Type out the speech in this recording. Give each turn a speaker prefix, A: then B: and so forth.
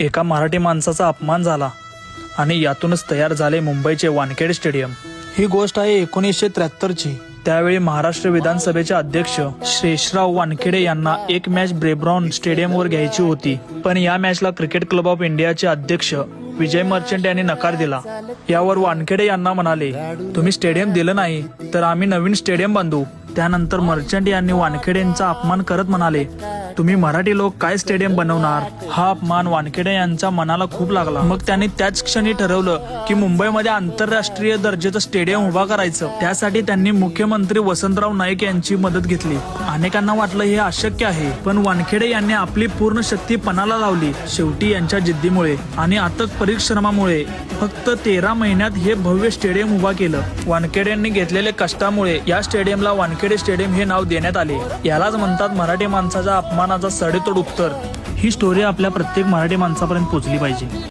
A: एका मराठी माणसाचा अपमान झाला आणि यातूनच तयार झाले मुंबईचे वानखेडे स्टेडियम। ही गोष्ट आहे 1973ची। त्यावेळी महाराष्ट्र विधानसभेचे अध्यक्ष शेषराव वानखेडे यांना एक मॅच ब्रेबॉर्न स्टेडियमवर घ्यायची होती, पण या मॅचला क्रिकेट क्लब ऑफ इंडियाचे अध्यक्ष विजय मर्चंट यांनी नकार दिला। यावर वानखेडे यांना म्हणाले, तुम्ही स्टेडियम दिलं नाही तर आम्ही नवीन स्टेडियम बांधू। त्यानंतर मर्चंट यांनी वानखेडेंचा अपमान करत म्हणाले, तुम्ही मराठी लोक काय स्टेडियम बनवणार। हा अपमान वानखेडे यांच्या मनाला खूप लागला। मग त्यांनी त्याच क्षणी ठरवलं की मुंबईमध्ये आंतरराष्ट्रीय दर्जाचं स्टेडियम उभा करायचं। त्यासाठी त्यांनी मुख्यमंत्री वसंतराव नाईक यांची मदत घेतली। अनेकांना वाटलं हे अशक्य आहे, पण वानखेडे यांनी आपली पूर्ण शक्ती पणाला लावली। शेवटी यांच्या जिद्दीमुळे आणि अथक परिश्रमामुळे फक्त 13 महिन्यात हे भव्य स्टेडियम उभा केलं। वानखेडे यांनी घेतलेल्या कष्टामुळे या स्टेडियमला वानखेडे स्टेडियम हे नाव देण्यात आले। यालाच म्हणतात मराठी माणसाच्या अपमानाचा सडेतोड उत्तर। ही स्टोरी आपल्या प्रत्येक मराठी माणसापर्यंत पोहोचली पाहिजे।